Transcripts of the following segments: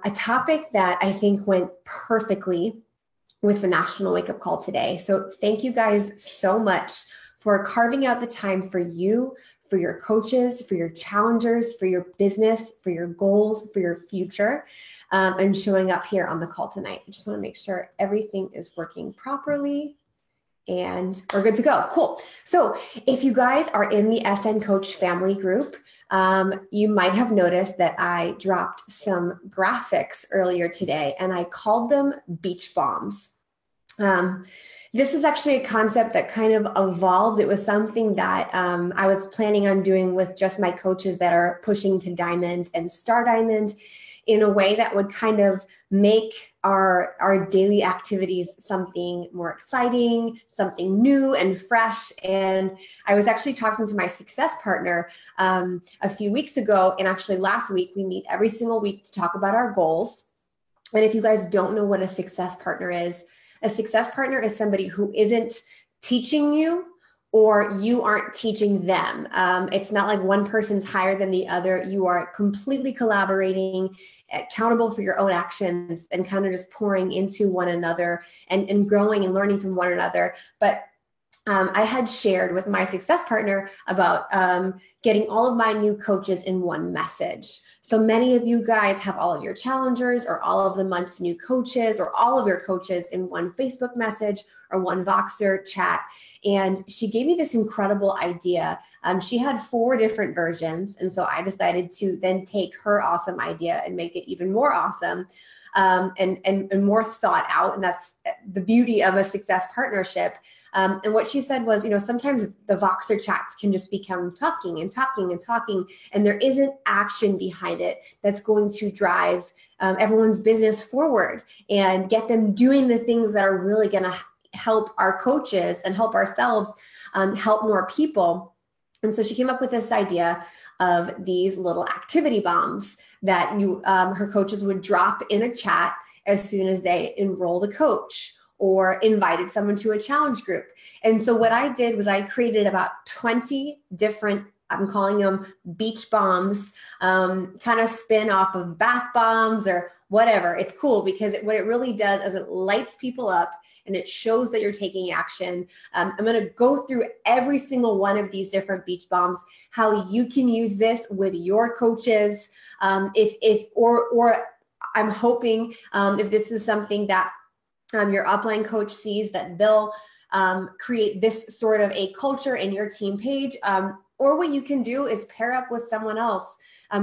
a topic that I think went perfectly with the National Wake Up Call today. So thank you guys so much for carving out the time for you, for your coaches, for your challengers, for your business, for your goals, for your future, and showing up here on the call tonight. I just want to make sure everything is working properly. And we're good to go. Cool. So if you guys are in the SN Coach family group, you might have noticed that I dropped some graphics earlier today and I called them beach bombs. This is actually a concept that kind of evolved. It was something that I was planning on doing with just my coaches that are pushing to diamond and star diamond, in a way that would kind of make our daily activities something more exciting, something new and fresh. And I was actually talking to my success partner a few weeks ago, and actually last week, we meet every single week to talk about our goals. And if you guys don't know what a success partner is somebody who isn't teaching you, or you aren't teaching them. It's not like one person's higher than the other. You are completely collaborating, accountable for your own actions, and kind of just pouring into one another and growing and learning from one another. But I had shared with my success partner about getting all of my new coaches in one message. So many of you guys have all of your challengers or all of the month's new coaches or all of your coaches in one Facebook message or one Voxer chat. And she gave me this incredible idea. She had 4 different versions. And so I decided to then take her awesome idea and make it even more awesome and more thought out. And that's the beauty of a success partnership. And what she said was, sometimes the Voxer chats can just become talking and talking and talking, and there isn't action behind it that's going to drive everyone's business forward and get them doing the things that are really going to help our coaches and help ourselves help more people. And so she came up with this idea of these little activity bombs that her coaches would drop in a chat as soon as they enroll the coach or invited someone to a challenge group. And so what I did was I created about 20 different, I'm calling them beach bombs, kind of spin off of bath bombs or whatever. It's cool because what it really does is it lights people up and it shows that you're taking action. I'm going to go through every single one of these different beach bombs, how you can use this with your coaches. Or I'm hoping if this is something that your upline coach sees, that they'll create this sort of a culture in your team page. Or what you can do is pair up with someone else.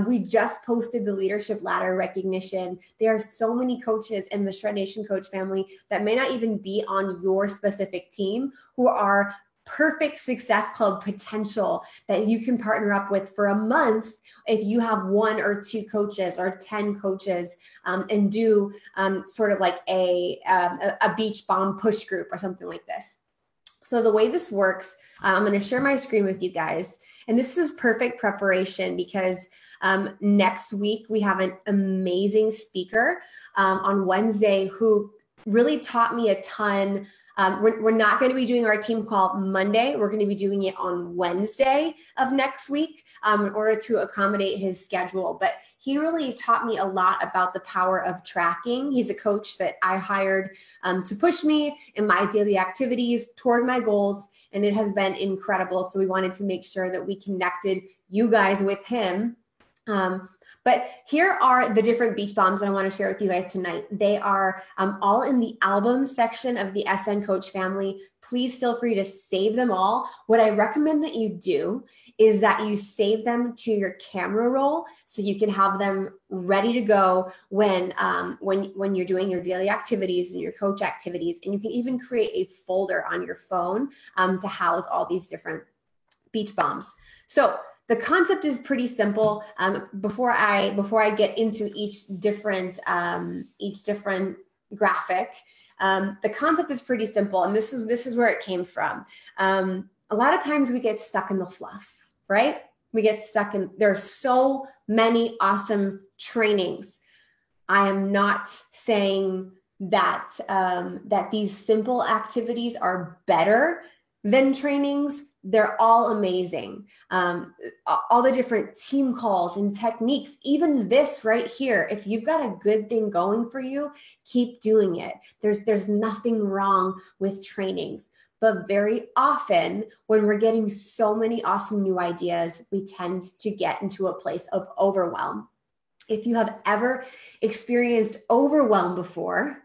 We just posted the leadership ladder recognition. There are so many coaches in the Shred Nation coach family that may not even be on your specific team who are perfect Success Club potential that you can partner up with for a month if you have 1 or 2 coaches or 10 coaches and do sort of like a beach bomb push group or something like this. So the way this works, I'm going to share my screen with you guys. And this is perfect preparation because next week we have an amazing speaker on Wednesday who really taught me a ton. We're not going to be doing our team call Monday. We're going to be doing it on Wednesday of next week in order to accommodate his schedule. But he really taught me a lot about the power of tracking. He's a coach that I hired to push me in my daily activities toward my goals, and it has been incredible. So we wanted to make sure that we connected you guys with him. But here are the different beach bombs that I want to share with you guys tonight. They are all in the album section of the SN Coach family. Please feel free to save them all. What I recommend that you do is that you save them to your camera roll so you can have them ready to go when you're doing your daily activities and your coach activities. And you can even create a folder on your phone to house all these different beach bombs. So the concept is pretty simple. Before I get into each different graphic, the concept is pretty simple, and this is where it came from. A lot of times we get stuck in the fluff, right? We get stuck in. There are so many awesome trainings. I am not saying that that these simple activities are better than trainings. they're all amazing. All the different team calls and techniques, even this right here, if you've got a good thing going for you, keep doing it. There's nothing wrong with trainings. But very often when we're getting so many awesome new ideas, we tend to get into a place of overwhelm. If you have ever experienced overwhelm before,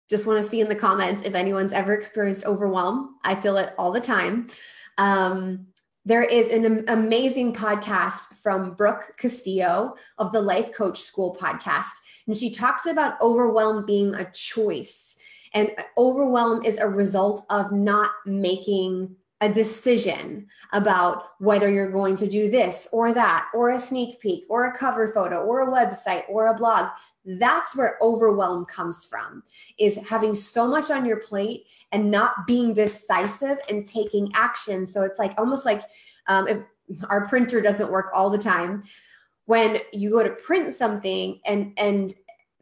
just want to see in the comments if anyone's ever experienced overwhelm. I feel it all the time. There is an amazing podcast from Brooke Castillo of the Life Coach School podcast. And she talks about overwhelm being a choice. And overwhelm is a result of not making a decision about whether you're going to do this or that, or a sneak peek, or a cover photo, or a website, or a blog. That's where overwhelm comes from, is having so much on your plate and not being decisive and taking action. So it's like almost like if our printer doesn't work all the time. When you go to print something and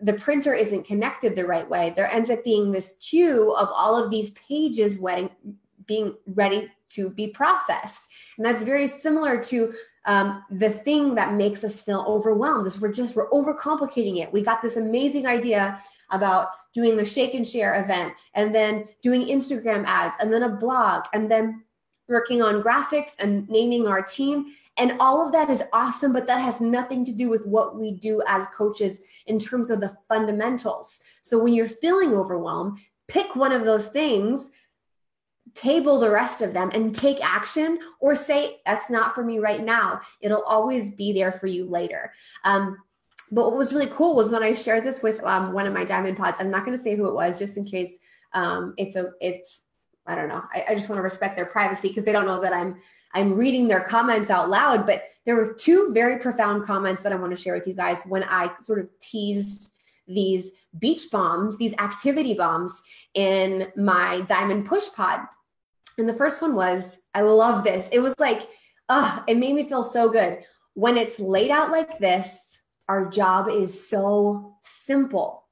the printer isn't connected the right way, there ends up being this queue of all of these pages being ready to be processed. And that's very similar to the thing that makes us feel overwhelmed is we're overcomplicating it. We got this amazing idea about doing the shake and share event and then doing Instagram ads and then a blog and then working on graphics and naming our team. And all of that is awesome, but that has nothing to do with what we do as coaches in terms of the fundamentals. So when you're feeling overwhelmed, pick one of those things, table the rest of them and take action, or say, that's not for me right now. It'll always be there for you later. But what was really cool was when I shared this with one of my Diamond Pods. I'm not going to say who it was just in case it's I don't know. I just want to respect their privacy because they don't know that I'm reading their comments out loud. But there were two very profound comments that I want to share with you guys when I sort of teased these beach bombs, these activity bombs in my Diamond Push Pod. And the first one was, I love this. It was like, it made me feel so good. When it's laid out like this, our job is so simple.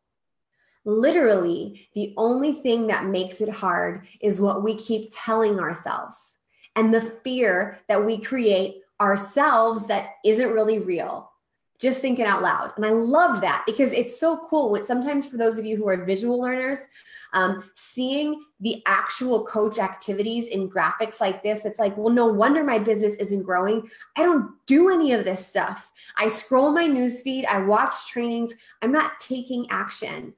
Literally, the only thing that makes it hard is what we keep telling ourselves and the fear that we create ourselves that isn't really real. Just thinking out loud. And I love that because it's so cool when sometimes for those of you who are visual learners, seeing the actual coach activities in graphics like this, it's like, well, no wonder my business isn't growing. I don't do any of this stuff. I scroll my newsfeed, I watch trainings, I'm not taking action.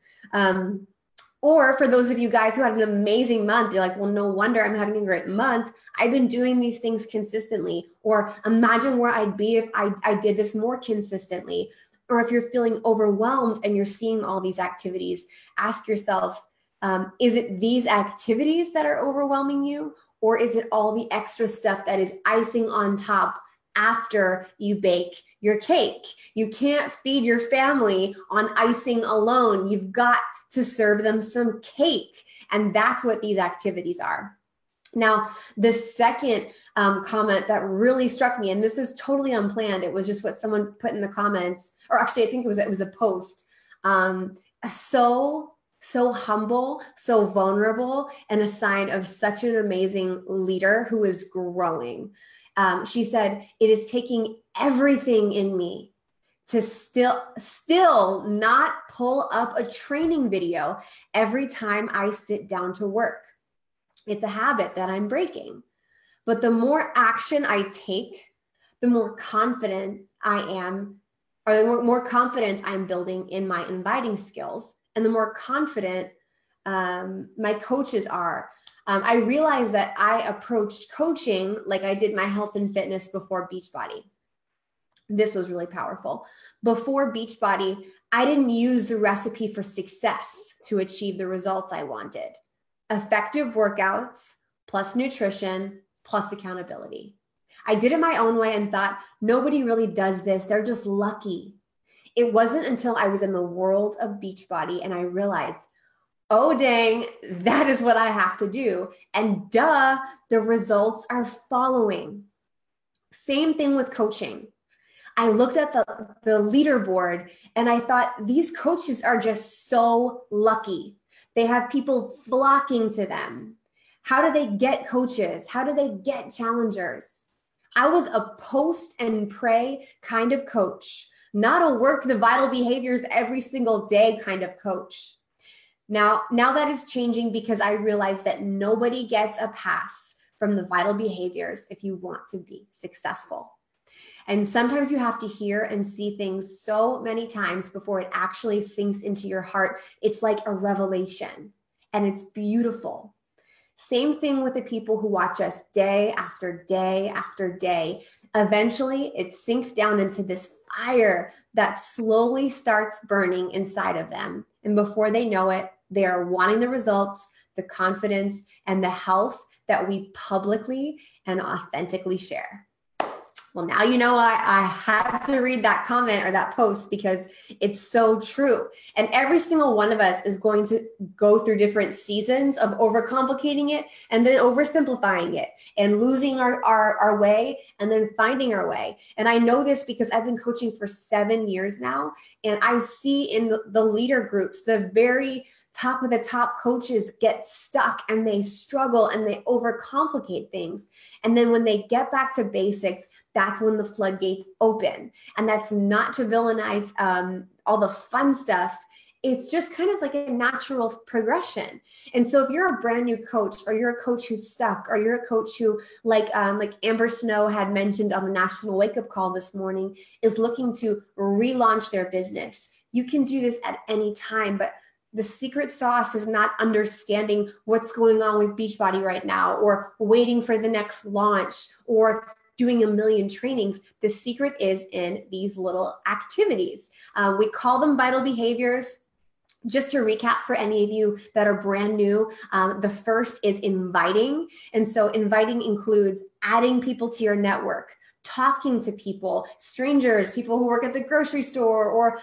Or for those of you guys who had an amazing month, you're like, well, no wonder I'm having a great month. I've been doing these things consistently. Or imagine where I'd be if I did this more consistently. Or if you're feeling overwhelmed and you're seeing all these activities, ask yourself, is it these activities that are overwhelming you? Or is it all the extra stuff that is icing on top after you bake your cake? You can't feed your family on icing alone. You've got to serve them some cake. And that's what these activities are. Now, the second comment that really struck me, and this is totally unplanned, it was just what someone put in the comments, or actually I think it was a post. So humble, so vulnerable, and a sign of such an amazing leader who is growing. She said, it is taking everything in me to still not pull up a training video every time I sit down to work. It's a habit that I'm breaking. But the more action I take, the more confident I am, or the more confidence I'm building in my inviting skills, and the more confident my coaches are. I realized that I approached coaching like I did my health and fitness before Beachbody. This was really powerful. Before Beachbody, I didn't use the recipe for success to achieve the results I wanted. Effective workouts plus nutrition plus accountability. I did it my own way and thought, nobody really does this. They're just lucky. It wasn't until I was in the world of Beachbody and I realized, oh, dang, that is what I have to do. And duh, the results are following. Same thing with coaching. I looked at the leaderboard and I thought, these coaches are just so lucky. They have people flocking to them. How do they get coaches? How do they get challengers? I was a post and pray kind of coach, not a work the vital behaviors every single day kind of coach. Now that is changing because I realize that nobody gets a pass from the vital behaviors if you want to be successful. And sometimes you have to hear and see things so many times before it actually sinks into your heart. It's like a revelation, and it's beautiful. Same thing with the people who watch us day after day after day. Eventually, it sinks down into this fire that slowly starts burning inside of them. And before they know it, they are wanting the results, the confidence, and the health that we publicly and authentically share. Well, now you know I had to read that comment or that post because it's so true. And every single one of us is going to go through different seasons of overcomplicating it and then oversimplifying it and losing our way and then finding our way. And I know this because I've been coaching for 7 years now, and I see in the leader groups, the very top of the top coaches get stuck and they struggle and they overcomplicate things. And then when they get back to basics, that's when the floodgates open. And that's not to villainize all the fun stuff. It's just kind of like a natural progression. And so if you're a brand new coach, or you're a coach who's stuck, or you're a coach who, like Amber Snow had mentioned on the National Wake Up Call this morning, is looking to relaunch their business, you can do this at any time. But the secret sauce is not understanding what's going on with Beachbody right now, or waiting for the next launch, or doing a million trainings. The secret is in these little activities. We call them vital behaviors. Just to recap for any of you that are brand new, the first is inviting. And so inviting includes adding people to your network, talking to people, strangers, people who work at the grocery store, or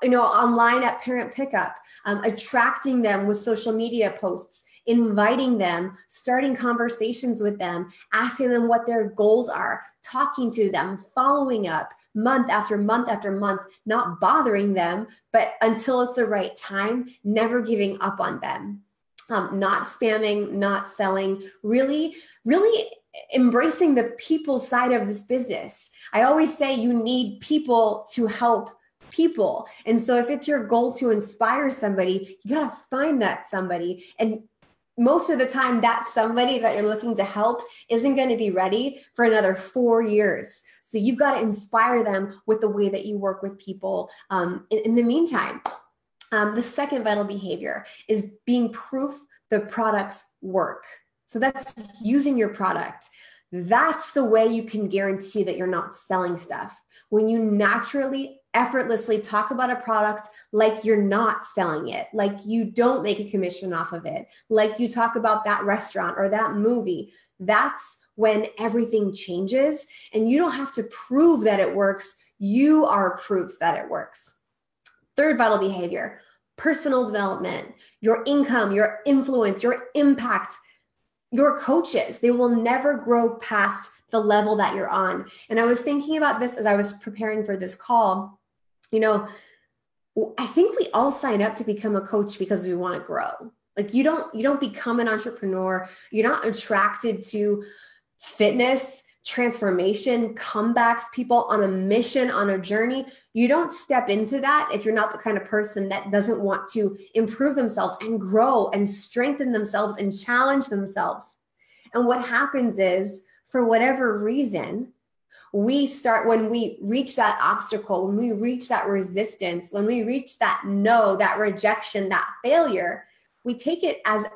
online at parent pickup, attracting them with social media posts, inviting them, starting conversations with them, asking them what their goals are, talking to them, following up month after month after month, not bothering them, but until it's the right time, never giving up on them, not spamming, not selling, really embracing the people side of this business. I always say you need people to help people. And so if it's your goal to inspire somebody, you got to find that somebody. And most of the time, that somebody that you're looking to help isn't going to be ready for another 4 years. So you've got to inspire them with the way that you work with people in the meantime. The second vital behavior is being proof the products work. So that's using your product. That's the way you can guarantee that you're not selling stuff. When you naturally, effortlessly talk about a product like you're not selling it, like you don't make a commission off of it, like you talk about that restaurant or that movie, that's when everything changes, and you don't have to prove that it works. You are proof that it works. Third vital behavior, personal development, your income, your influence, your impact. Your coaches, they will never grow past the level that you're on. And I was thinking about this as I was preparing for this call. I think we all sign up to become a coach because we want to grow. Like you don't become an entrepreneur. You're not attracted to fitness, transformation, comebacks, people on a mission, on a journey. You don't step into that if you're not the kind of person that doesn't want to improve themselves and grow and strengthen themselves and challenge themselves. And what happens is, for whatever reason, when we reach that obstacle, when we reach that resistance, when we reach that no, that rejection, that failure, we take it as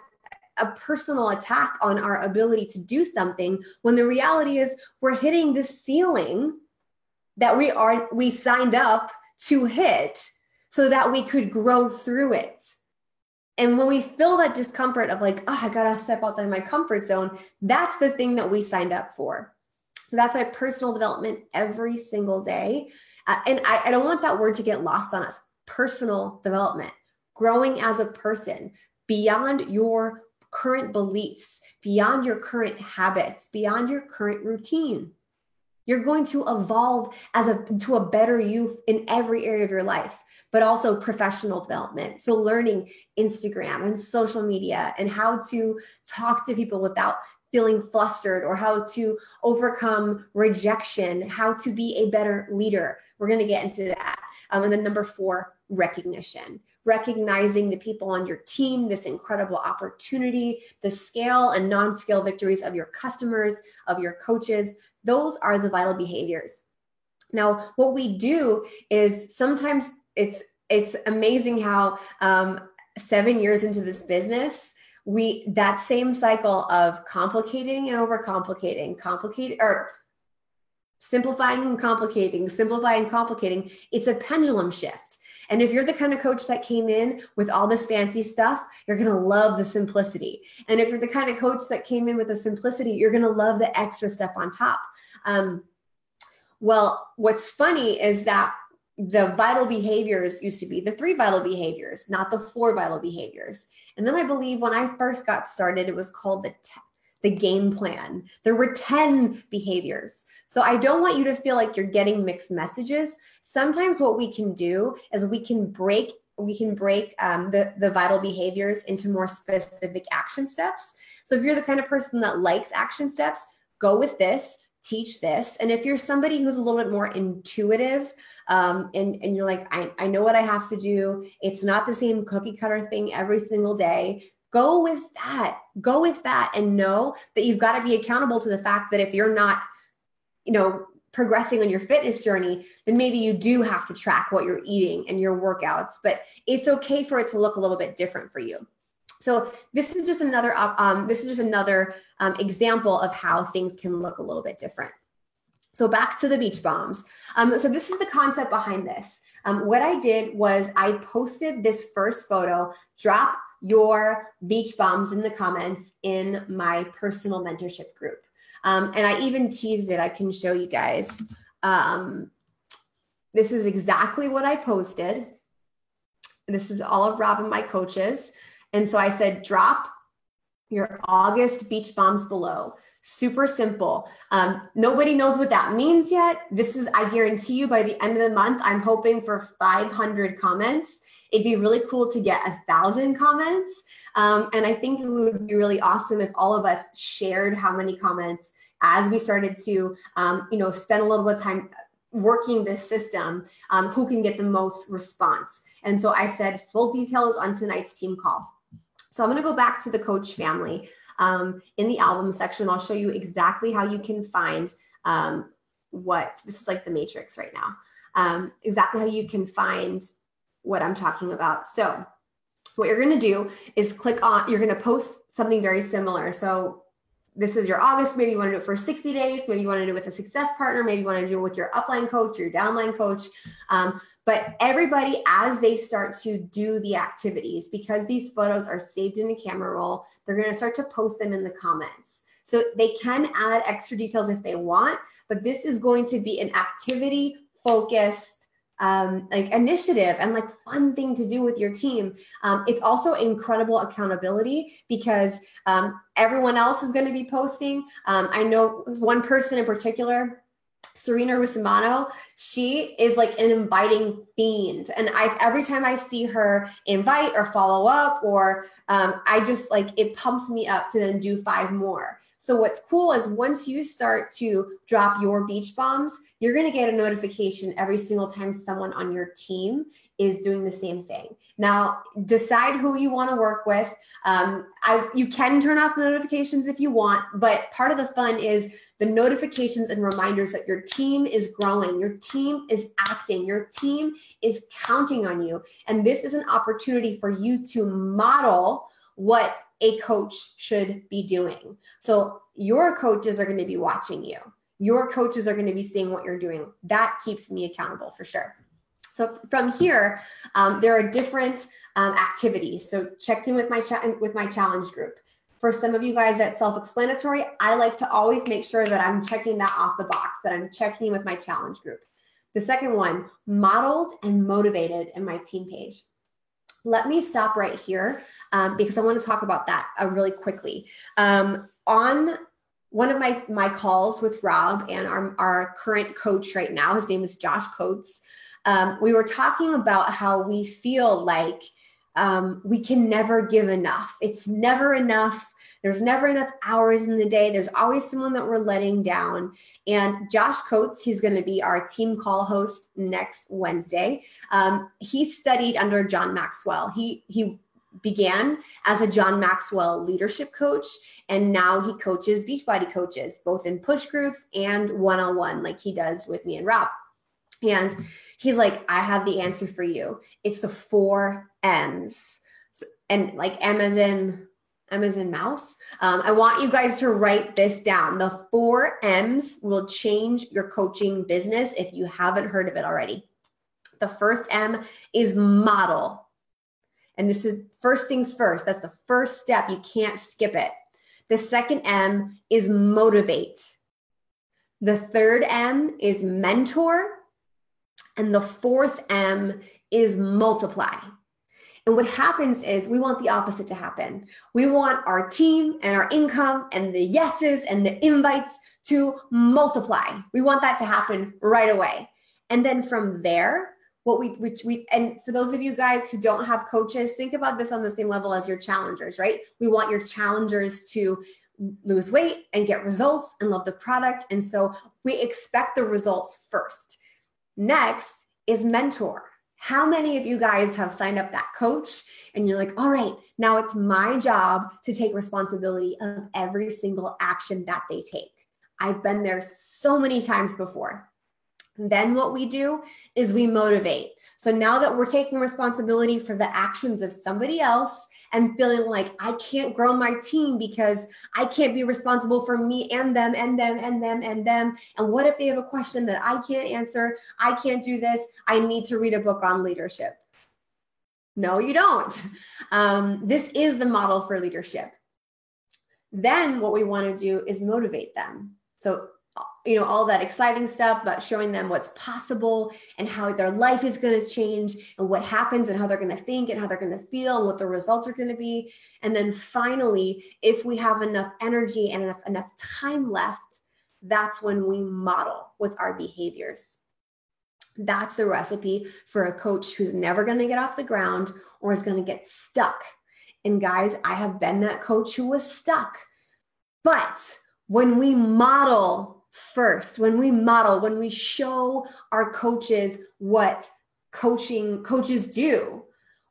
a personal attack on our ability to do something, when the reality is we're hitting the ceiling that we signed up to hit so that we could grow through it. And when we feel that discomfort of like, oh, I gotta step outside my comfort zone, that's the thing that we signed up for. So that's why personal development every single day. And I don't want that word to get lost on us. Personal development, growing as a person beyond your current beliefs, beyond your current habits, beyond your current routine. You're going to evolve to a better you in every area of your life, but also professional development. So learning Instagram and social media and how to talk to people without feeling flustered, or how to overcome rejection, how to be a better leader. We're going to get into that. And then number 4, recognition. Recognizing the people on your team, this incredible opportunity, the scale and non-scale victories of your customers, of your coaches. Those are the vital behaviors. Now, what we do is sometimes it's amazing how 7 years into this business, that same cycle of complicating and overcomplicating, simplifying and complicating, it's a pendulum shift. And if you're the kind of coach that came in with all this fancy stuff, you're going to love the simplicity. And if you're the kind of coach that came in with the simplicity, you're going to love the extra stuff on top. Well, what's funny is that the vital behaviors used to be the 3 vital behaviors, not the 4 vital behaviors. And then I believe when I first got started, it was called the game plan. There were 10 behaviors. So I don't want you to feel like you're getting mixed messages. Sometimes what we can do is we can break the vital behaviors into more specific action steps. So if you're the kind of person that likes action steps, go with this, teach this. And if you're somebody who's a little bit more intuitive, and you're like, I know what I have to do. It's not the same cookie cutter thing every single day. Go with that. Go with that, and know that you've got to be accountable to the fact that if you're not, progressing on your fitness journey, then maybe you do have to track what you're eating and your workouts, but it's okay for it to look a little bit different for you. So this is just another example of how things can look a little bit different. So back to the beach bombs. So this is the concept behind this. What I did was I posted this first photo, drop your beach bombs in the comments in my personal mentorship group. And I even teased it. I can show you guys. This is exactly what I posted. This is all of Rob and my coaches. And so I said, drop your August beach bombs below. Super simple. Nobody knows what that means yet. I guarantee you by the end of the month, I'm hoping for 500 comments. It'd be really cool to get 1,000 comments. And I think it would be really awesome if all of us shared how many comments as we started to, spend a little bit of time working this system, who can get the most response. And so I said full details on tonight's team call. So I'm going to go back to the coach family. In the album section, I'll show you exactly how you can find this is like the matrix right now, exactly how you can find what I'm talking about. So what you're going to do is you're going to post something very similar. So this is your August, maybe you want to do it for 60 days, maybe you want to do it with a success partner, maybe you want to do it with your upline coach, your downline coach. But everybody, as they start to do the activities, because these photos are saved in a camera roll, they're going to start to post them in the comments. So they can add extra details if they want, but this is going to be an activity focused initiative and fun thing to do with your team. It's also incredible accountability because everyone else is going to be posting. I know one person in particular, Serena Russimano, she is like an inviting fiend. And every time I see her invite or follow up, or I just it pumps me up to then do 5 more. So what's cool is once you start to drop your beach bombs, you're going to get a notification every single time someone on your team is doing the same thing. Now, decide who you want to work with. You can turn off the notifications if you want, but part of the fun is the notifications and reminders that your team is growing, your team is acting, your team is counting on you. And this is an opportunity for you to model what a coach should be doing. So your coaches are going to be watching you. Your coaches are going to be seeing what you're doing. That keeps me accountable for sure. So from here, there are different activities. So checked in with my challenge group. For some of you guys, that's self-explanatory. I like to always make sure that I'm checking that off the box, that I'm checking in with my challenge group. The second one, modeled and motivated in my team page. Let me stop right here because I want to talk about that really quickly. On one of my calls with Rob and our current coach right now, his name is Josh Coates. We were talking about how we feel like we can never give enough. It's never enough. There's never enough hours in the day. There's always someone that we're letting down. And Josh Coates, he's going to be our team call host next Wednesday. He studied under John Maxwell. He began as a John Maxwell leadership coach, and now he coaches Beachbody coaches, both in push groups and one-on-one, like he does with me and Rob. And he's like, I have the answer for you. It's the 4 M's. So, and like M as in mouse. I want you guys to write this down. The 4 M's will change your coaching business if you haven't heard of it already. The first M is model. And this is first things first. That's the first step. You can't skip it. The second M is motivate. The third M is mentor. And the fourth M is multiply. And what happens is we want the opposite to happen. We want our team and our income and the yeses and the invites to multiply. We want that to happen right away. And then from there, and for those of you guys who don't have coaches, think about this on the same level as your challengers, right? We want your challengers to lose weight and get results and love the product. And so we expect the results first. Next is mentor. How many of you guys have signed up that coach and you're like, all right, now it's my job to take responsibility of every single action that they take. I've been there so many times before. Then what we do is we motivate. So now that we're taking responsibility for the actions of somebody else and feeling like I can't grow my team because I can't be responsible for me and them and them and them and them. And what if they have a question that I can't answer? I can't do this. I need to read a book on leadership. No, you don't. This is the model for leadership. Then what we want to do is motivate them. So all that exciting stuff about showing them what's possible and how their life is going to change and what happens and how they're going to think and how they're going to feel and what the results are going to be. And then finally, if we have enough energy and enough time left, that's when we model with our behaviors. That's the recipe for a coach who's never going to get off the ground or is going to get stuck. And guys, I have been that coach who was stuck. But when we model first, when we show our coaches what coaches do,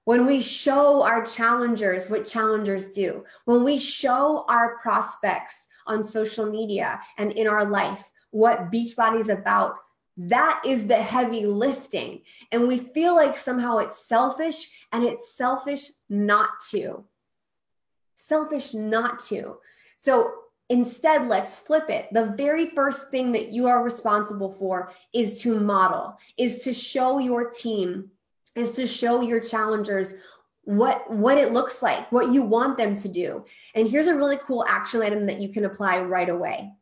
when we show our challengers what challengers do, when we show our prospects on social media and in our life what Beachbody is about, that is the heavy lifting. And we feel like somehow it's selfish, and it's selfish not to. Selfish not to. So instead, let's flip it. The very first thing that you are responsible for is to model, is to show your team, is to show your challengers what it looks like, what you want them to do. And here's a really cool action item that you can apply right away.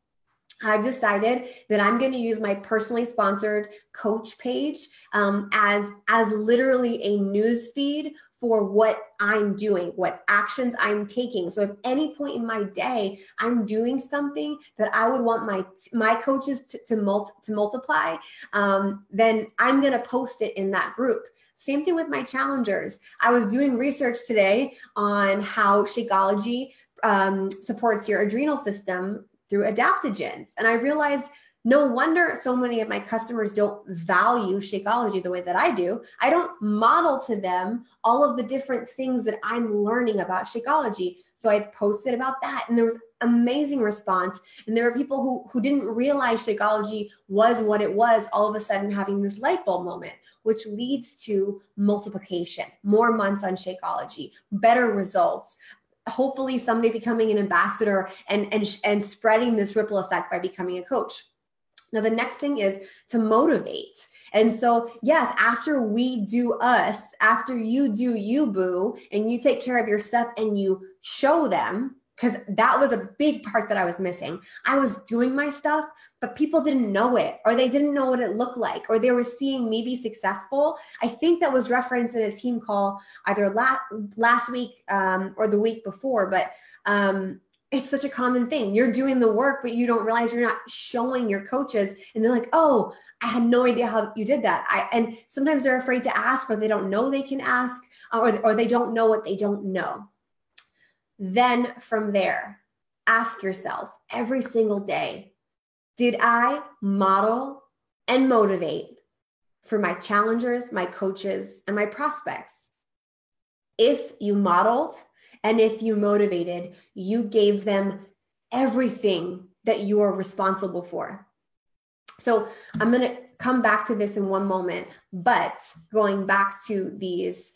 I've decided that I'm going to use my personally sponsored coach page as literally a news feed for what I'm doing, what actions I'm taking. So if any point in my day I'm doing something that I would want my coaches to multiply, then I'm going to post it in that group. Same thing with my challengers. I was doing research today on how Shakeology supports your adrenal system through adaptogens. And I realized no wonder so many of my customers don't value Shakeology the way that I do. I don't model to them all of the different things that I'm learning about Shakeology. So I posted about that, and there was amazing response. And there were people who didn't realize Shakeology was what it was, all of a sudden having this light bulb moment, which leads to multiplication, more months on Shakeology, better results, hopefully someday becoming an ambassador and spreading this ripple effect by becoming a coach. Now, the next thing is to motivate. And so, yes, after we do us, after you do you, boo, and you take care of your stuff and you show them, because that was a big part that I was missing. I was doing my stuff, but people didn't know it, or they didn't know what it looked like, or they were seeing me be successful. I think that was referenced in a team call either last week or the week before, but It's such a common thing. You're doing the work, but you don't realize you're not showing your coaches. And they're like, oh, I had no idea how you did that. And sometimes they're afraid to ask, or they don't know they can ask, or they don't know what they don't know. Then from there, ask yourself every single day, did I model and motivate for my challengers, my coaches, and my prospects? If you modeled and if you motivated, you gave them everything that you are responsible for. So I'm going to come back to this in one moment, but going back to these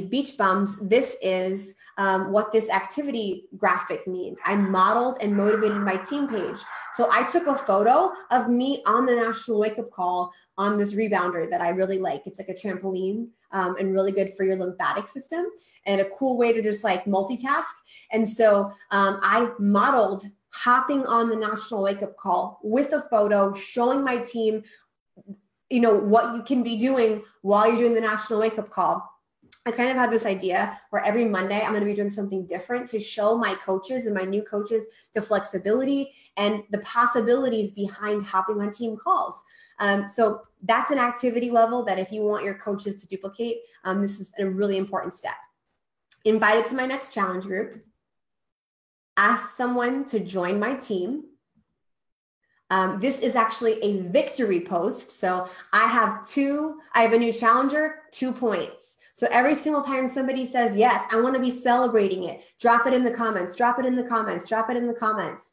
beach bums, this is what this activity graphic means. I modeled and motivated my team page. So I took a photo of me on the National Wake Up Call on this rebounder that I really like. It's like a trampoline and really good for your lymphatic system and a cool way to just like multitask. And so I modeled hopping on the National Wake Up Call with a photo showing my team, what you can be doing while you're doing the National Wake Up Call. I kind of had this idea where every Monday I'm going to be doing something different to show my coaches and my new coaches the flexibility and the possibilities behind hopping on team calls. So that's an activity level that if you want your coaches to duplicate, this is a really important step. Invited to my next challenge group. Ask someone to join my team. This is actually a victory post. So I have a new challenger, 2 points. So every single time somebody says, yes, I want to be celebrating it, drop it in the comments, drop it in the comments, drop it in the comments.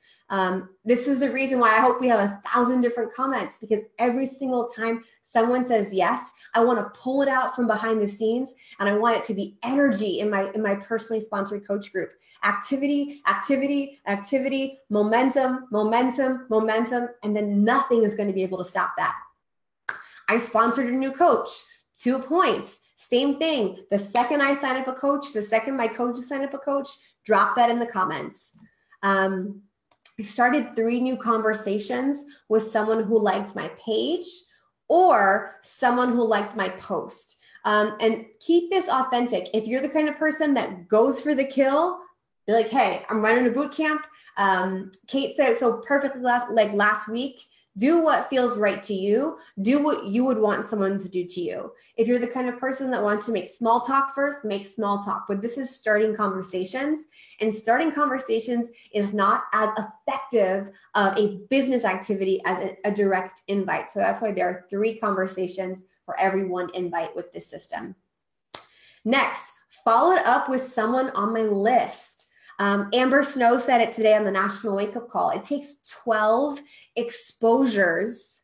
This is the reason why I hope we have 1,000 different comments, because every single time someone says yes, I want to pull it out from behind the scenes, and I want it to be energy in my personally sponsored coach group. Activity, activity, activity, momentum, momentum, momentum, and then nothing is going to be able to stop that. I sponsored a new coach, 2 points. Same thing. The second I sign up a coach, the second my coaches sign up a coach, drop that in the comments. I started 3 new conversations with someone who liked my page or someone who liked my post. And keep this authentic. If you're the kind of person that goes for the kill, be like, hey, I'm running a boot camp. Kate said it so perfectly last week. Do what feels right to you. Do what you would want someone to do to you. If you're the kind of person that wants to make small talk first, make small talk. But this is starting conversations. And starting conversations is not as effective of a business activity as a direct invite. So that's why there are 3 conversations for every 1 invite with this system. Next, follow it up with someone on my list. Amber Snow said it today on the National Wake Up Call. It takes 12 exposures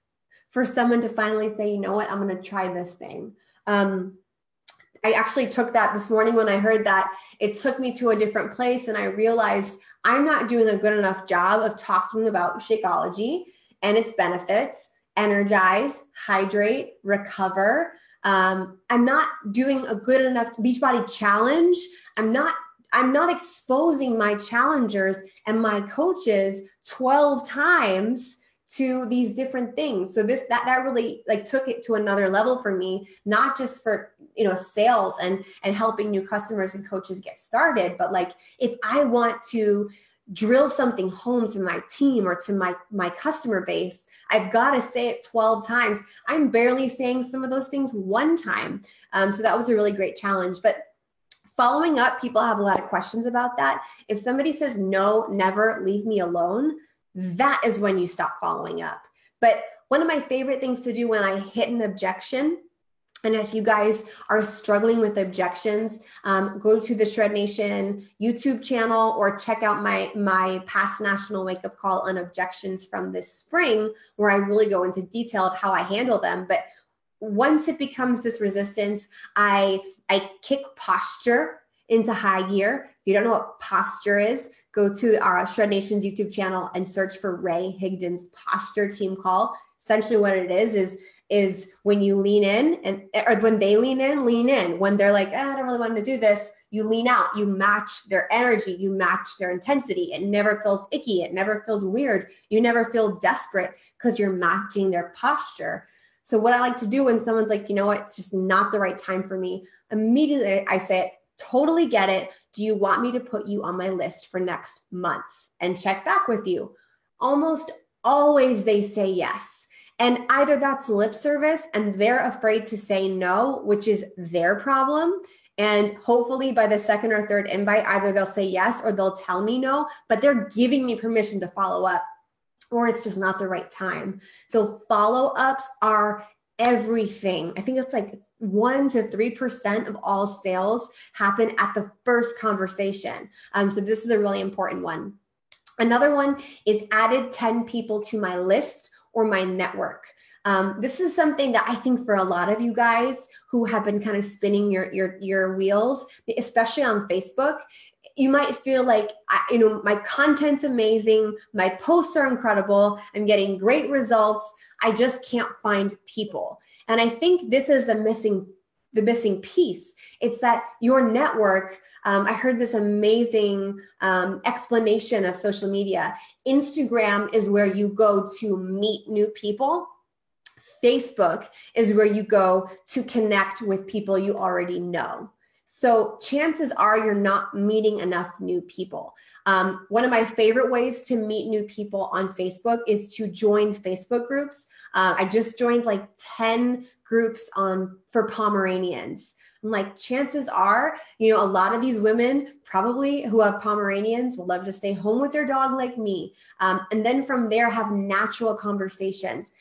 for someone to finally say, you know what, I'm going to try this thing. I actually took that this morning when I heard that. It took me to a different place, and I realized I'm not doing a good enough job of talking about Shakeology and its benefits, energize, hydrate, recover. I'm not doing a good enough Beachbody challenge. I'm not exposing my challengers and my coaches 12 times to these different things. So that really took it to another level for me, not just for, sales and helping new customers and coaches get started, but if I want to drill something home to my team or to my customer base, I've got to say it 12 times. I'm barely saying some of those things 1 time. So that was a really great challenge. But following up, people have a lot of questions about that. If somebody says, no, never, leave me alone, that is when you stop following up. But one of my favorite things to do when I hit an objection, and if you guys are struggling with objections, go to the Shred Nation YouTube channel or check out my past National Wake Up Call on objections from this spring, where I really go into detail of how I handle them. But once it becomes this resistance, I kick posture into high gear. If you don't know what posture is, go to our Shred Nation's YouTube channel and search for Ray Higdon's posture team call. Essentially what it is when you lean in or when they lean in. When they're like, I don't really want to do this, you lean out, you match their energy, you match their intensity. It never feels icky. It never feels weird. You never feel desperate because you're matching their posture. So what I like to do when someone's like, you know what, it's just not the right time for me, immediately I say, Totally get it. Do you want me to put you on my list for next month and check back with you? Almost always they say yes. And either that's lip service and they're afraid to say no, which is their problem. And hopefully by the second or third invite, either they'll say yes or they'll tell me no, but they're giving me permission to follow up, or it's just not the right time. So follow-ups are everything. I think it's like 1 to 3% of all sales happen at the first conversation. So this is a really important one. Another one is added 10 people to my list or my network. This is something that I think for a lot of you guys who have been kind of spinning your wheels, especially on Facebook, you might feel like, my content's amazing, my posts are incredible, I'm getting great results, I just can't find people. And I think this is the missing piece. It's that your network, I heard this amazing explanation of social media. Instagram is where you go to meet new people. Facebook is where you go to connect with people you already know. So chances are you're not meeting enough new people. One of my favorite ways to meet new people on Facebook is to join Facebook groups. I just joined like 10 groups for Pomeranians. I'm like, chances are, a lot of these women probably who have Pomeranians will love to stay home with their dog like me. And then from there have natural conversations.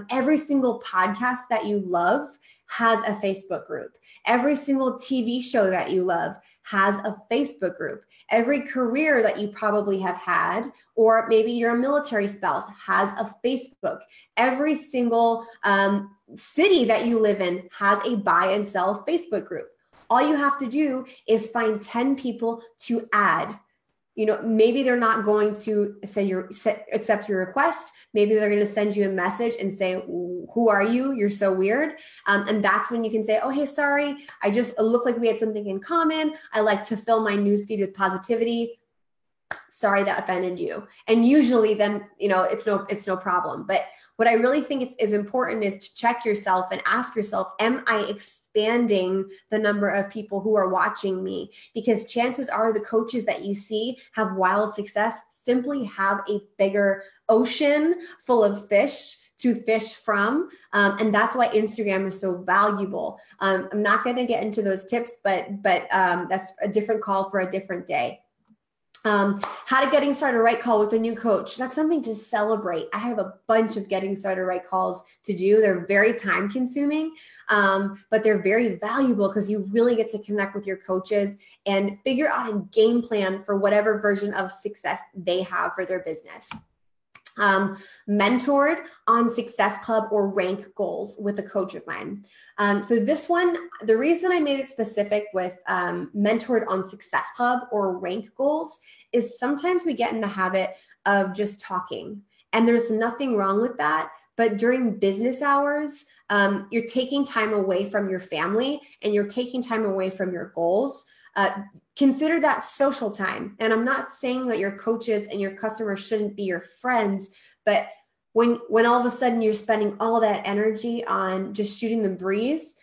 Every single podcast that you love has a Facebook group. Every single TV show that you love has a Facebook group. Every career that you probably have had, or maybe you're a military spouse, has a Facebook. Every single city that you live in has a buy and sell Facebook group. All you have to do is find 10 people to add. Maybe they're not going to accept your request. Maybe they're going to send you a message and say, who are you? You're so weird. And that's when you can say, oh, hey, sorry. I just look like we had something in common. I like to fill my newsfeed with positivity. Sorry that offended you. And usually then, it's no problem. But what I really think is important is to check yourself and ask yourself, am I expanding the number of people who are watching me? Because chances are the coaches that you see have wild success simply have a bigger ocean full of fish to fish from. And that's why Instagram is so valuable. I'm not going to get into those tips, but that's a different call for a different day. How to getting started right call with a new coach. That's something to celebrate. I have a bunch of getting started right calls to do. They're very time consuming, but they're very valuable because you really get to connect with your coaches and figure out a game plan for whatever version of success they have for their business. Mentored on Success Club or rank goals with a coach of mine. So this one, the reason I made it specific with mentored on Success Club or rank goals is sometimes we get in the habit of just talking, and there's nothing wrong with that. But during business hours, you're taking time away from your family and you're taking time away from your goals. Consider that social time. And I'm not saying that your coaches and your customers shouldn't be your friends, but when all of a sudden you're spending all that energy on just shooting the breeze,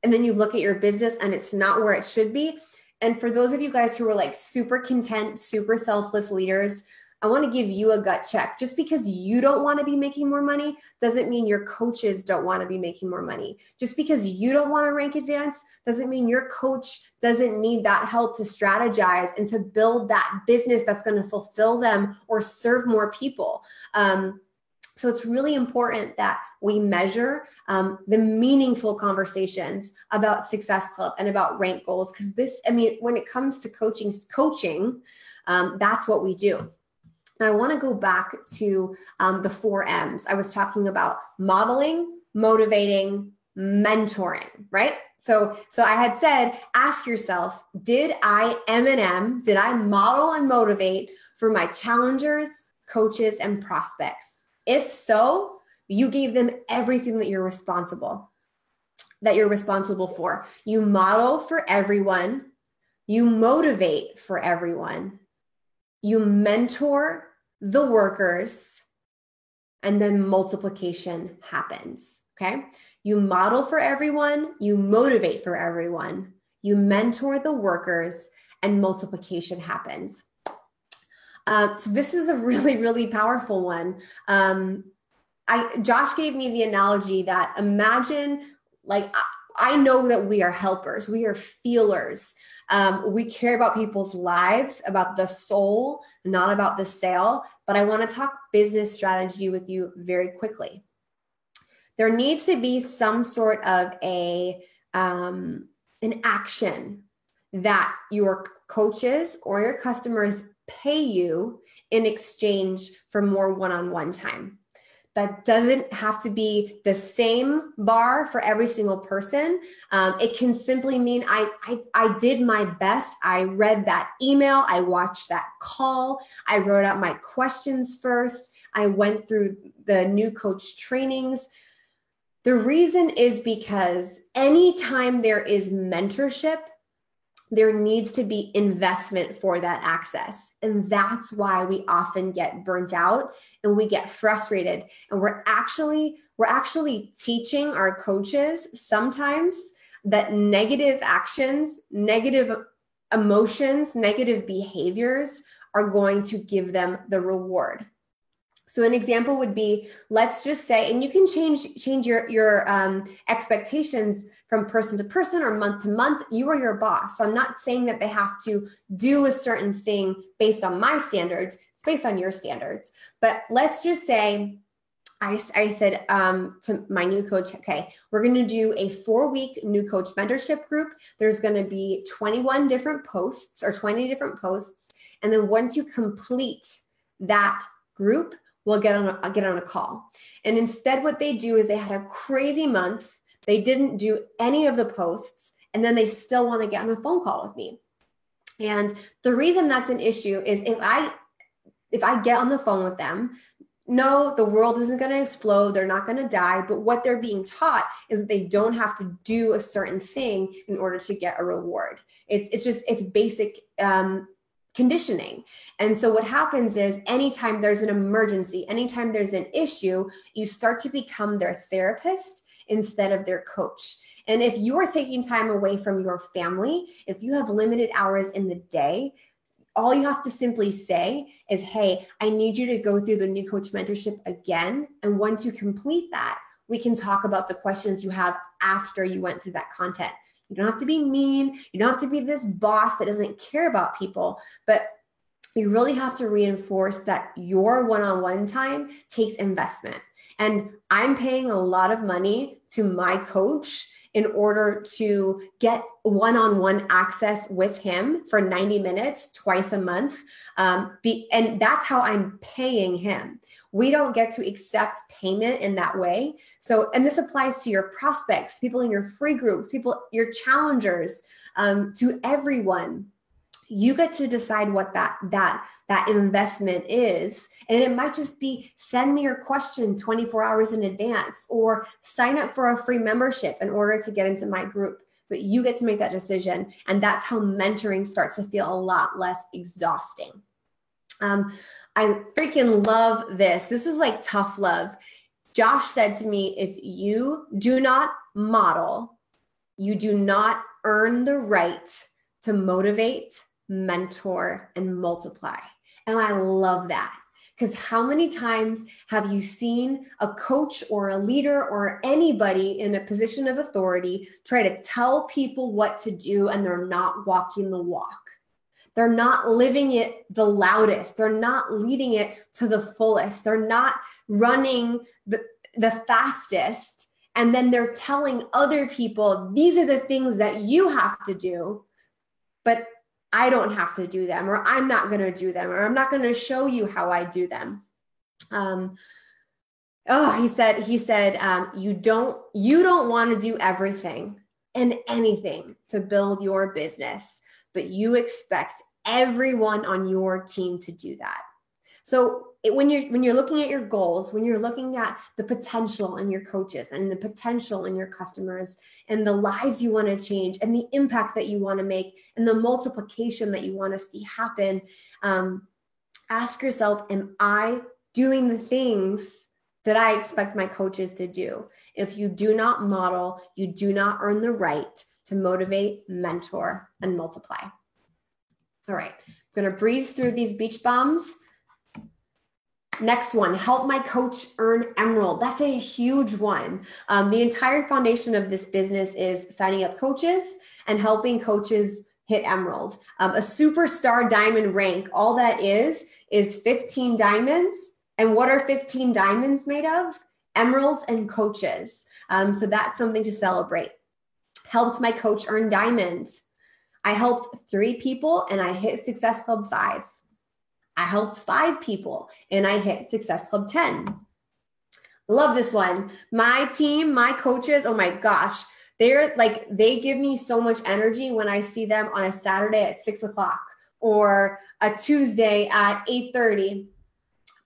and then you look at your business and it's not where it should be. And for those of you guys who are like super content, super selfless leaders, I want to give you a gut check. Just because you don't want to be making more money doesn't mean your coaches don't want to be making more money. Just because you don't want to rank advance doesn't mean your coach doesn't need that help to strategize and to build that business that's going to fulfill them or serve more people. So it's really important that we measure the meaningful conversations about Success Club and about rank goals. Because when it comes to coaching, that's what we do. And I want to go back to the 4 M's. I was talking about modeling, motivating, mentoring, right? So I had said, ask yourself, did I model and motivate for my challengers, coaches, and prospects? If so, you gave them everything that you're responsible for. You model for everyone. You motivate for everyone. You mentor the workers, and then multiplication happens, okay? You model for everyone, you motivate for everyone, you mentor the workers, and multiplication happens. So this is a really, really powerful one. Josh gave me the analogy that imagine, like, I know that we are helpers. We are feelers. We care about people's lives, about the soul, not about the sale. But I want to talk business strategy with you very quickly. There needs to be some sort of an action that your coaches or your customers pay you in exchange for more one-on-one time. That doesn't have to be the same bar for every single person. It can simply mean I did my best. I read that email. I watched that call. I wrote out my questions first. I went through the new coach trainings. The reason is because anytime there is mentorship, there needs to be investment for that access. And that's why we often get burnt out and we get frustrated. And we're actually teaching our coaches sometimes that negative actions, negative emotions, negative behaviors are going to give them the reward. So an example would be, let's just say, and you can change your expectations from person to person or month to month. You are your boss. So I'm not saying that they have to do a certain thing based on my standards. It's based on your standards. But let's just say I said to my new coach, okay, we're going to do a 4-week new coach mentorship group. There's going to be 21 different posts or 20 different posts. And then once you complete that group, we'll get on a call. And instead what they do is they had a crazy month. They didn't do any of the posts, and then they still want to get on a phone call with me. And the reason that's an issue is if I get on the phone with them, no, the world isn't going to explode. They're not going to die. But what they're being taught is that they don't have to do a certain thing in order to get a reward. It's basic conditioning. And so what happens is anytime there's an emergency, anytime there's an issue, you start to become their therapist instead of their coach. And if you're taking time away from your family, if you have limited hours in the day, all you have to simply say is, hey, I need you to go through the new coach mentorship again. And once you complete that, we can talk about the questions you have after you went through that content. You don't have to be mean. You don't have to be this boss that doesn't care about people, but you really have to reinforce that your one-on-one time takes investment. And I'm paying a lot of money to my coach in order to get one-on-one access with him for 90 minutes twice a month. And that's how I'm paying him. We don't get to accept payment in that way. So, and this applies to your prospects, people in your free group, people, your challengers, to everyone. You get to decide what that investment is. And it might just be send me your question 24 hours in advance or sign up for a free membership in order to get into my group. But you get to make that decision. And that's how mentoring starts to feel a lot less exhausting. I freaking love this. This is like tough love. Josh said to me, if you do not model, you do not earn the right to motivate, mentor, and multiply. And I love that, because how many times have you seen a coach or a leader or anybody in a position of authority try to tell people what to do and they're not walking the walk? They're not living it the loudest. They're not leading it to the fullest. They're not running the fastest. And then they're telling other people, these are the things that you have to do, but I don't have to do them, or I'm not going to do them, or I'm not going to show you how I do them. He said, you don't want to do everything and anything to build your business, but you expect everyone on your team to do that. So when you're looking at your goals, when you're looking at the potential in your coaches and the potential in your customers and the lives you want to change and the impact that you want to make and the multiplication that you want to see happen, ask yourself, am I doing the things that I expect my coaches to do? If you do not model, you do not earn the right to motivate, mentor, and multiply. All right, I'm going to breeze through these beach bombs. Next one, help my coach earn emerald. That's a huge one. The entire foundation of this business is signing up coaches and helping coaches hit emerald. A superstar diamond rank, all that is 15 diamonds. And what are 15 diamonds made of? Emeralds and coaches. So that's something to celebrate. Helped my coach earn diamonds. I helped 3 people and I hit Success Club 5. I helped 5 people and I hit Success Club 10. Love this one. My team, my coaches, oh my gosh, they give me so much energy when I see them on a Saturday at 6 o'clock or a Tuesday at 8:30.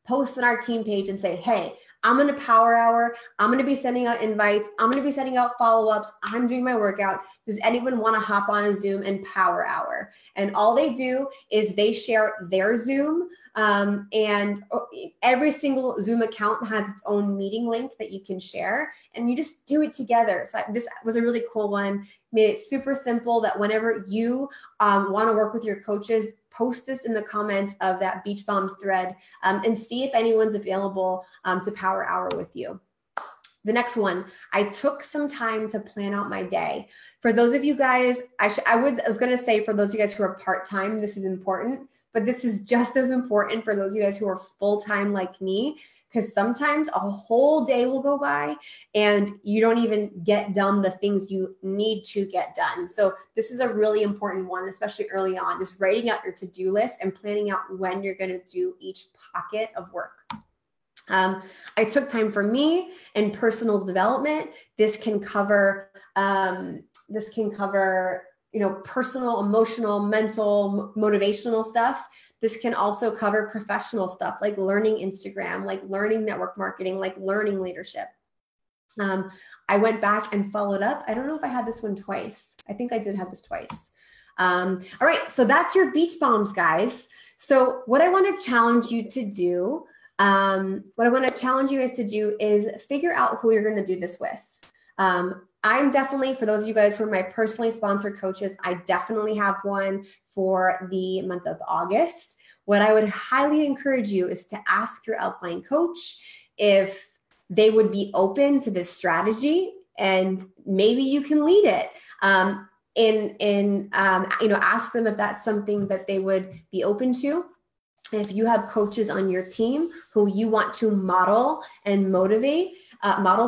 Post on our team page and say, hey, I'm in a power hour. I'm going to be sending out invites. I'm going to be sending out follow-ups. I'm doing my workout. Does anyone want to hop on a Zoom and power hour? And all they do is they share their Zoom. And every single Zoom account has its own meeting link that you can share, and you just do it together. So this was a really cool one. Made it super simple that whenever you want to work with your coaches, post this in the comments of that Beach Bombs thread and see if anyone's available to power hour with you. The next one, I took some time to plan out my day. For those of you guys, I was going to say for those of you guys who are part-time, this is important, but this is just as important for those of you guys who are full-time like me, because sometimes a whole day will go by and you don't even get done the things you need to get done. So this is a really important one, especially early on, is writing out your to-do list and planning out when you're going to do each pocket of work. I took time for me and personal development. This can cover, personal, emotional, mental, motivational stuff. This can also cover professional stuff like learning Instagram, like learning network marketing, like learning leadership. I went back and followed up. I don't know if I had this one twice. I think I did have this twice. All right, so that's your beach bombs, guys. So what I want to challenge you to do, is figure out who you're going to do this with. I'm definitely, for those of you guys who are my personally sponsored coaches, I definitely have one for the month of August. What I would highly encourage you is to ask your outline coach if they would be open to this strategy, and maybe you can lead it. Ask them if that's something that they would be open to. If you have coaches on your team who you want to model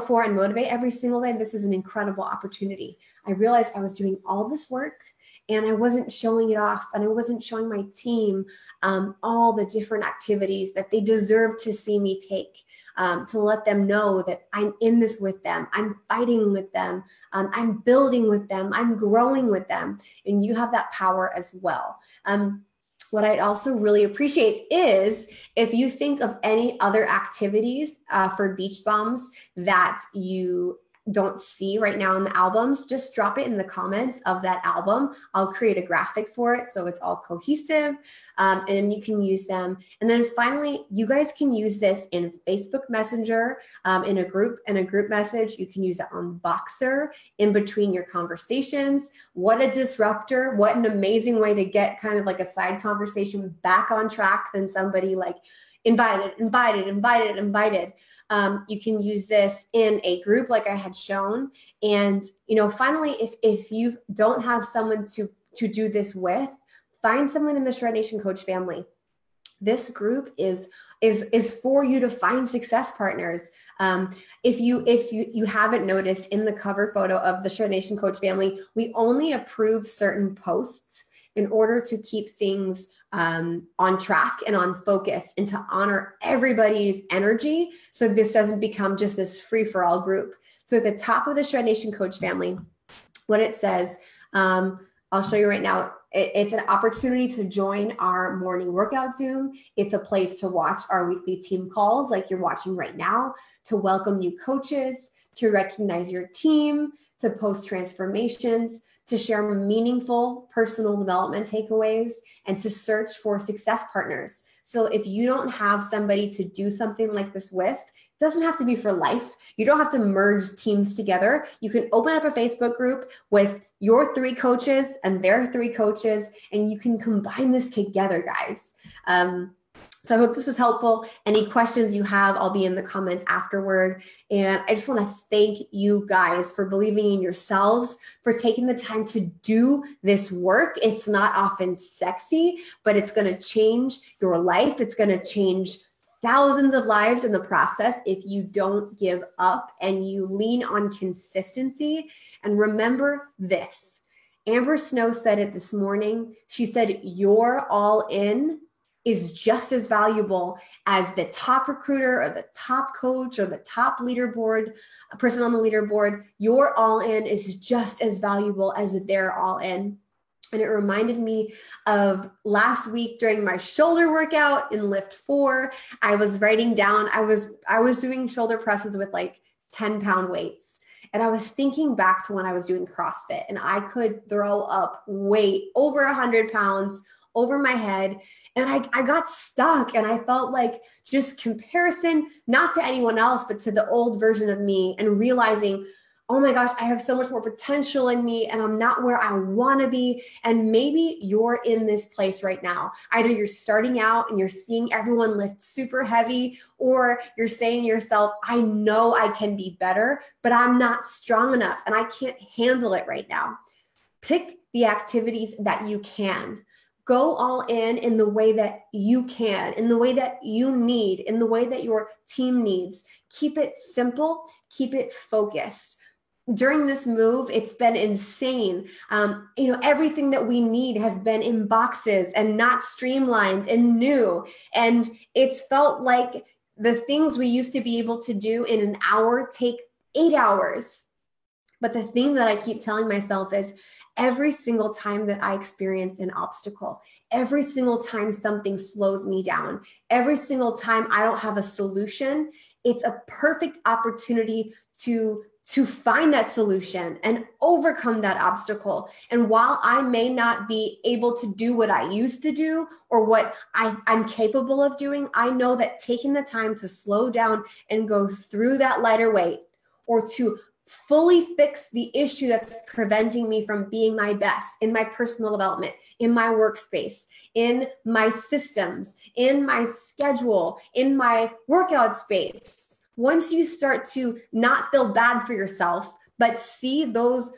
for and motivate every single day, this is an incredible opportunity. I realized I was doing all this work and I wasn't showing it off, and I wasn't showing my team all the different activities that they deserve to see me take, to let them know that I'm in this with them, I'm fighting with them, I'm building with them, I'm growing with them, and you have that power as well. What I'd also really appreciate is if you think of any other activities for beach bombs that you don't see right now in the albums, just drop it in the comments of that album. I'll create a graphic for it so it's all cohesive, and you can use them. And then finally, you guys can use this in Facebook Messenger, in a group message. You can use it on Boxer in between your conversations. What a disruptor. What an amazing way to get kind of like a side conversation back on track than somebody like invited. You can use this in a group like I had shown. And, finally, if you don't have someone to do this with, find someone in the Shred Nation Coach family. This group is for you to find success partners. If you haven't noticed, in the cover photo of the Shred Nation Coach family, we only approve certain posts in order to keep things on track and on focus, and to honor everybody's energy, so this doesn't become just this free-for-all group. So at the top of the Shred Nation Coach family, what it says, I'll show you right now. It's an opportunity to join our morning workout Zoom. It's a place to watch our weekly team calls like you're watching right now, to welcome new coaches, to recognize your team, to post transformations, to share meaningful personal development takeaways, and to search for success partners. So if you don't have somebody to do something like this with, doesn't have to be for life. You don't have to merge teams together. You can open up a Facebook group with your 3 coaches and their 3 coaches, and you can combine this together, guys. So I hope this was helpful. Any questions you have, I'll be in the comments afterward. And I just want to thank you guys for believing in yourselves, for taking the time to do this work. It's not often sexy, but it's going to change your life. It's going to change thousands of lives in the process if you don't give up and you lean on consistency. And remember this, Amber Snow said it this morning. She said, your all in is just as valuable as the top recruiter or the top coach or the top leaderboard, a person on the leaderboard. Your all in is just as valuable as their all in. And it reminded me of last week during my shoulder workout in lift 4. I was writing down, I was doing shoulder presses with like 10-pound weights. And I was thinking back to when I was doing CrossFit and I could throw up weight over 100 pounds over my head. And I got stuck and I felt like just comparison, not to anyone else, but to the old version of me, and realizing, oh my gosh, I have so much more potential in me and I'm not where I want to be. And maybe you're in this place right now. Either you're starting out and you're seeing everyone lift super heavy, or you're saying to yourself, I know I can be better, but I'm not strong enough and I can't handle it right now. Pick the activities that you can. Go all in the way that you can, in the way that you need, in the way that your team needs. Keep it simple, keep it focused. During this move, it's been insane. Everything that we need has been in boxes and not streamlined and new. And it's felt like the things we used to be able to do in an hour take 8 hours. But the thing that I keep telling myself is, every single time that I experience an obstacle, every single time something slows me down, every single time I don't have a solution, it's a perfect opportunity to find that solution and overcome that obstacle. And while I may not be able to do what I used to do or what I'm capable of doing, I know that taking the time to slow down and go through that lighter weight, or to fully fix the issue that's preventing me from being my best in my personal development, in my workspace, in my systems, in my schedule, in my workout space. Once you start to not feel bad for yourself, but see those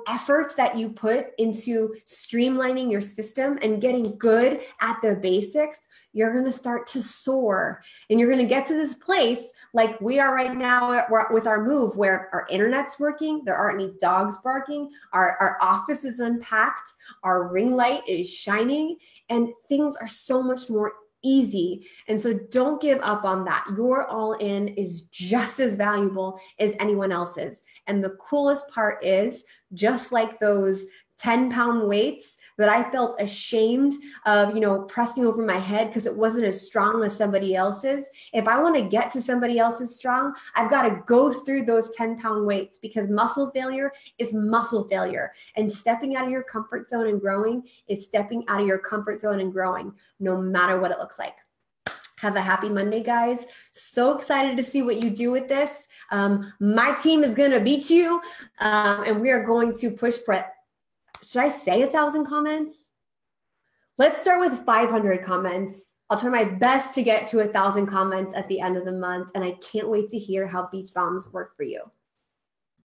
efforts that you put into streamlining your system and getting good at the basics, you're going to start to soar. And you're going to get to this place like we are right now with our move, where our internet's working, there aren't any dogs barking, our office is unpacked, our ring light is shining, and things are so much more easy. And so don't give up on that. Your all in is just as valuable as anyone else's. And the coolest part is, just like those 10-pound weights that I felt ashamed of, pressing over my head because it wasn't as strong as somebody else's. If I want to get to somebody else's strong, I've got to go through those 10-pound weights, because muscle failure is muscle failure. And stepping out of your comfort zone and growing is stepping out of your comfort zone and growing, no matter what it looks like. Have a happy Monday, guys. So excited to see what you do with this. My team is going to beat you, and we are going to push for, should I say 1,000 comments? Let's start with 500 comments. I'll try my best to get to 1,000 comments at the end of the month, and I can't wait to hear how beach bombs work for you.